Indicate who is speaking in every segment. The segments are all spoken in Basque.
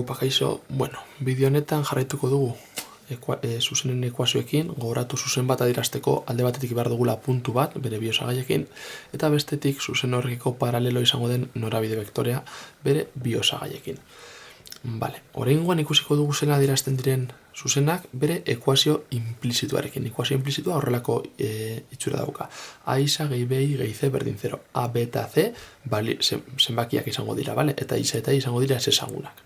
Speaker 1: Aupa kaixo, bideo honetan jarraituko dugu zuzenen ekuazioekin, gogoratu zuzen bat adierazteko alde batetik behar dugula puntu bat, bere bi osagaiekin, eta bestetik zuzen horrekiko paralelo izango den norabide vektorea bere bi osagaiekin. Oraingoan ikusiko dugu zela adierazten diren zuzenak bere ekuazio implizituarekin. Ekuazio implizitua horrelako itxura dauka. A isa gehi B gehi C berdin 0. A, B eta C zenbakiak izango dira, eta isa eta izango dira ezezagunak.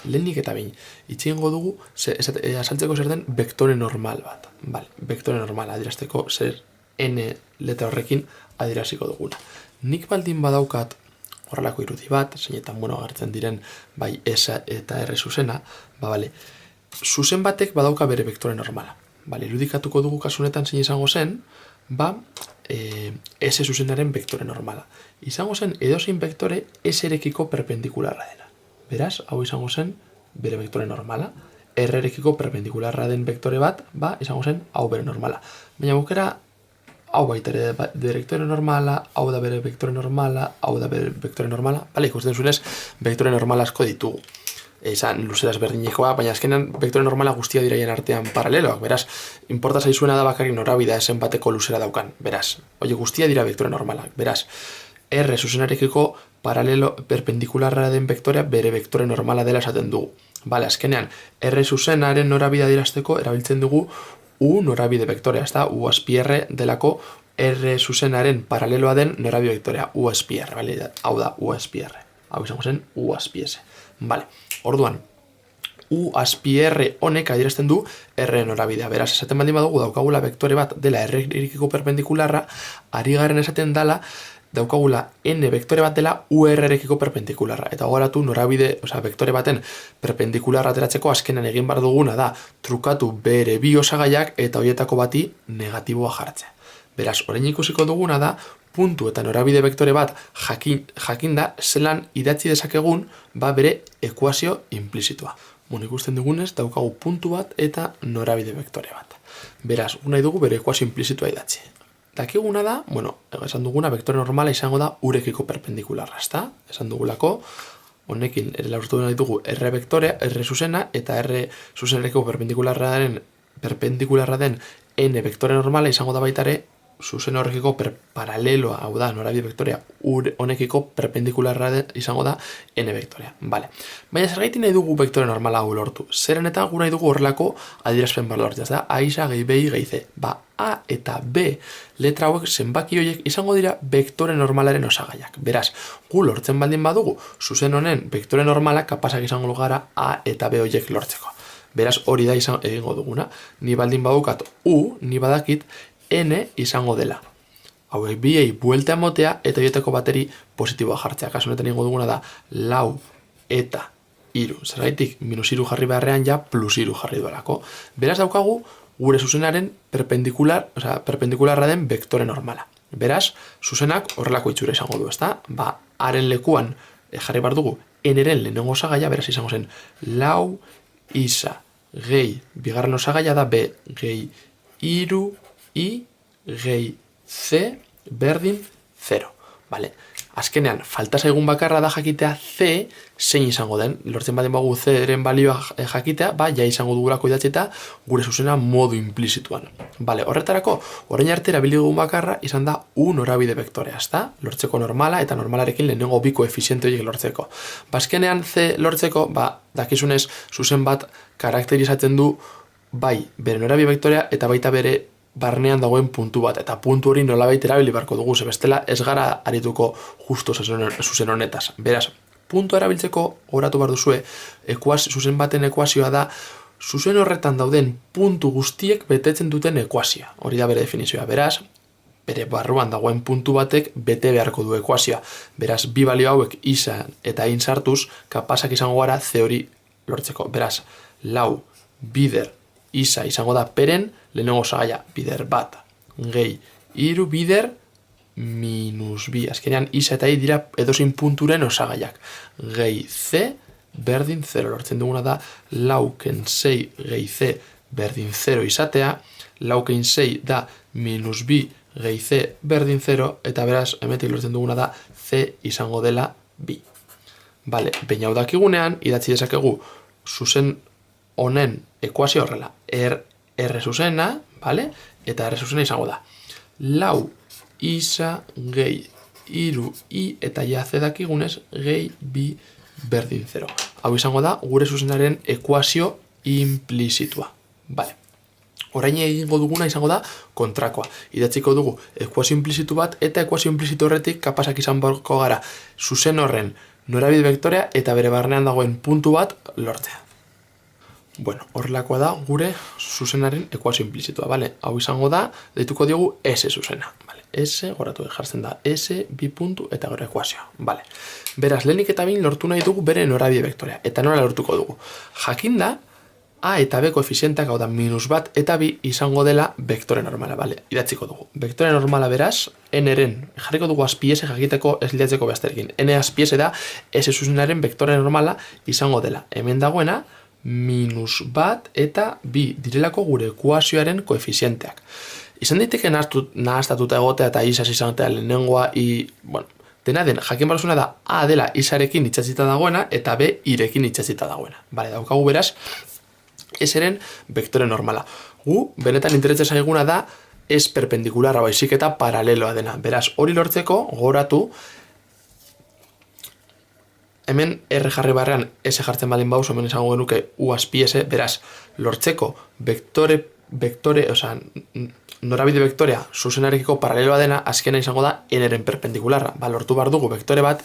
Speaker 1: Lehenik eta behin, itxingo dugu azaltzeko zer den vektore normal bat. Vektore normal adierazteko zer N letra horrekin adieraziko duguna. Nik baldin badaukat horrelako irudi bat, zeinetan agertzen diren bai S eta R zuzena, zuzen batek badauka bere vektore normala. Irudikatuko dugu kasunetan zein izango zen, S zuzenaren vektore normala. Izango zen edozein vektore S-erekiko perpendikularra dena. Beraz, hau izango zen bere vektore normala. R-erekiko perpendikularra den vektore bat, izango zen hau bere normala. Baina bukera, hau baita ere vektore normala, hau da bere vektore normala, hau da bere vektore normala. Ikusten zunez, vektore normala asko ditugu. Izan luzeraz berdinekoa, baina azkenean vektore normala guztia diraien artean paraleloak. Beraz, inporta zaizuena da bakarrik norabidea esen bateko luzera daukan. Beraz, guztia dira vektore normalak. Beraz, R zuzenarekiko paralelo perpendikularra den vektorea bere vektore normala dela esaten dugu. Azkenean, R zuzenaren norabidea adierazteko erabiltzen dugu U norabide vektorea, ez da, U azpi R delako R zuzenaren paraleloa den norabide vektorea, U azpi R, hau da U azpi R. Hau izango zen U azpi S. Orduan, U azpi R honek adierazten du R norabidea. Beraz, esaten baldin badugu daukagula vektore bat dela R-erekiko perpendikularra, ari garen esaten dela daukagula N vektore bat dela UR-erekiko perpendikularra. Eta gogoratu norabide, vektore baten perpendikularra ateratzeko azkenan egin bar duguna da trukatu bere bi osagaiak eta horietako bati negatiboa jartzea. Beraz, orain ikusiko duguna da puntu eta norabide vektore bat jakinda zelan idatzi dezakegun bere ekuazio implizitua. Ikusten dugunez daukagu puntu bat eta norabide vektore bat. Beraz, nahi dugu bere ekuazio implizitua idatzi. Dakiguna da, esan duguna vektore normala izango da urekiko perpendikularra, ezta? Esan dugulako, honekin laurtu nahi dugu R vektorea, R zuzena, eta R zuzenareko perpendikularra den N vektore normala izango da baitare zuzen horrekiko paraleloa, hau da, norabide vektorea, honekiko perpendikularra izango da N vektorea. Baina zergaiti nahi dugu vektore normala hau lortu? Zeren eta gu nahi dugu horrelako adierazpen bat lortzea, da, A isa gehi B gehi C. A eta B letra hauek zenbaki horiek izango dira vektore normalaren osagaiak. Beraz, gu lortzen baldin badugu, zuzen honen vektore normala kapasak izango gara A eta B horiek lortzeko. Beraz, hori da egingo duguna. Ni baldin badukat U, ni badakit N izango dela. Hauek biei buelta emotea eta horietako bateri positiboa jartzea. Kasu honetan egingo duguna da lau eta iru. Zergaitik, minus iru jarri beharrean ja plus iru jarri duelako. Beraz daukagu gure zuzenaren perpendikularra den vektore normala. Beraz, zuzenak horrelako itxura izango du, ezta? Haren lekuan jarri bar dugu N-eren lehenengo osagaia, beraz izango zen lau isa gehi bigarren osagaia da B gehi iru I gehi C berdin 0. Azkenean, falta zaigun bakarra da jakitea C zein izango den. Lortzen baden bagu C-eren balioa jakitea, ja izango dugulako idatzeta gure zuzena modu implizituan. Horretarako, orain arte erabili dugun bakarra izan da U norabide vektorea, ezta? Lortzeko normala eta normalarekin lehenengo bi koefiziente horiek lortzeko. Azkenean C lortzeko, dakizunez zuzen bat karakterizatzen du bai bere norabide vektorea eta baita bere barnean dagoen puntu bat, eta puntu hori nolabait erabili barko dugu, bestela ez gara arituko justo zuzen honetaz. Beraz, puntu erabiltzeko horatu bar duzue, zuzen baten ekuazioa da, zuzen horretan dauden puntu guztiek betetzen duten ekuazioa. Hori da bere definizioa. Beraz, bere barruan dagoen puntu batek bete beharko du ekuazioa. Beraz, bi balio hauek izan eta in sartuz, kapasak izango gara C hori lortzeko. Beraz, lau bider isa izango da peren, lehenengo osagaia bider bat gehi iru bider minus bi. Azkenean isa eta i dira edozein punturen osagaiak. Gehi C berdin 0. Lortzen duguna da lauken 6 gehi C berdin 0 izatea. Lauken 6 da minus bi gehi C berdin 0. Eta beraz, hemetik lortzen duguna da C izango dela bi. Bale, baina hau dakigunean, idatzi dezakegu zuzen honen ekuazio horrela. R zuzena, bale? Eta R zuzena izango da. Lau isa gehi iru I eta ja ze dakigunez gehi bi berdin 0. Hau izango da gure zuzenaren ekuazio implizitua. Bale. Orain egingo duguna izango da kontrakoa. Idatziko dugu ekuazio implizitu bat eta ekuazio implizitu horretik kapasak izan borko gara zuzen horren norabide vektorea eta bere barnean dagoen puntu bat lortzea. Bueno, horrelakoa da gure zuzenaren ekuazio implizitua, bale? Hau izango da, deituko diogu S zuzena, bale? S, goratu jartzen da S, bi puntu eta gero ekuazioa, bale? Beraz, lehenik eta behin lortu nahi dugu bere norabide vektorea, eta nola lortuko dugu? Jakinda, A eta B koefizientak, hau da, -1 eta 2 izango dela vektore normala, bale? Idatziko dugu. Vektore normala beraz, N-ren, jarriko dugu azpiese jakiteko ez liatzeko behazterekin. N azpiese da, S zuzenaren vektore normala izango dela. Hemen dagoena, -1 eta 2 direlako gure ekuazioaren koefizienteak. Izan daiteke nahastatuta egotea eta isaz izatea lehenengoa, bueno, dena den, jakin barzuna da A dela isarekin itxatzita dagoena eta B irekin itxatzita dagoena. Bale, daukagu beraz, S-ren vektore normala. Gu, benetan interesatzen zaiguna da ez perpendikularra baizik eta paraleloa dena. Beraz, hori lortzeko, gogoratu, hemen R jarri barrean S jartzen baldin bauz, hemen esango genuke U azpi S, beraz, lortzeko norabide vektorea zuzenarekiko paraleloa dena, azkena izango da N-ren perpendikularra. Ba, lortu behar dugu vektore bat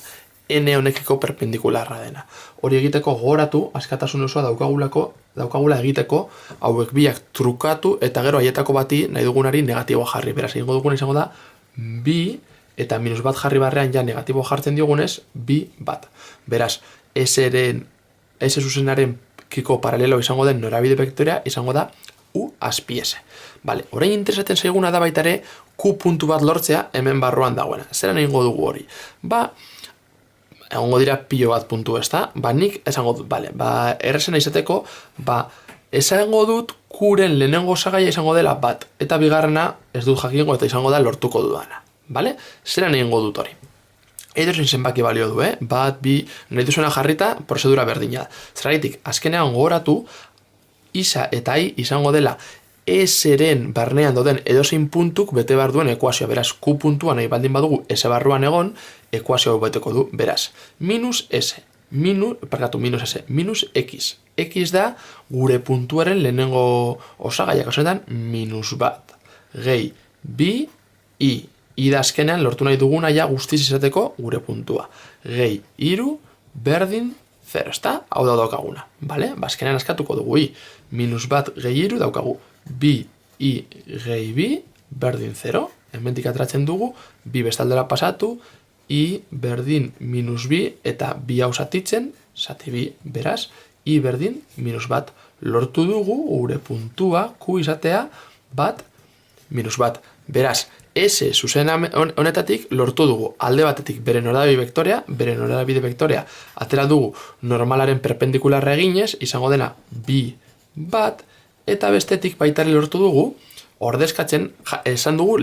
Speaker 1: N honekiko perpendikularra dena. Hori egiteko gogoratu, askatasun osoa daukagula egiteko, hauek biak trukatu eta gero haietako bati nahi dugunari negatiboa jarri. Beraz, egingo duguna izango da, bi eta -1 jarri barrean ja negatibo jartzen diogunez, 2 bat. Beraz, S zuzenaren kiko paralelo izango den norabide vektorea izango da U azpi S. Bale, orain interesatzen zaiguna da baitare Q puntu bat lortzea hemen barruan dagoena. Zeran egingo dugu hori? Ba, egongo dira pilo bat puntu, ez da? Ba, nik esango dut, bale, ba, errezena izateko, ba, esango dut Qren lehenengo osagaia izango dela bat, eta bigarrena ez dut jakingo eta izango da lortuko dudana. Bale? Zeran egingo dut hori. Edozein zenbaki balio du, bat, bi, nahi duzuena jarrita, prozedura berdina. Zergatik, azkenean gogoratu, isa eta I izango dela S-ren barnean doden edozein puntuk bete behar duen ekuazioa. Beraz, Q puntua nahi baldin badugu S barruan egon, ekuazioa beteko du. Beraz, -S, -X. X da gure puntuaren lehenengo osagaia, kasunetan, -1. Gehi, bi, I. I da azkenean lortu nahi duguna ja guztiz izateko gure puntua. Gehi, iru, berdin, 0, ezta? Hau da daukaguna, bale? Bazkenean askatuko dugu I. -1 gehi iru daukagu. Bi, I gehi bi, berdin 0. Hementik atratzen dugu, bi bestaldera pasatu, I berdin -2 eta bi hau zatitzen, zati bi beraz, I berdin -1. Lortu dugu gure puntua Q izatea bat, -1. Beraz, S zuzen honetatik lortu dugu alde batetik bere norabide vektorea atera dugu normalaren perpendikularra eginez, izango dena bi bat, eta bestetik baitari lortu dugu, ordezkatzen, esan dugu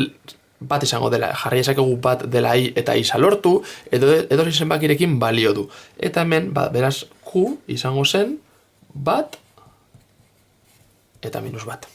Speaker 1: bat izango dela, jarri ezakegu bat dela I eta isa lortu, edo zenbakirekin balio du. Eta hemen, beraz, Q izango zen bat eta -1.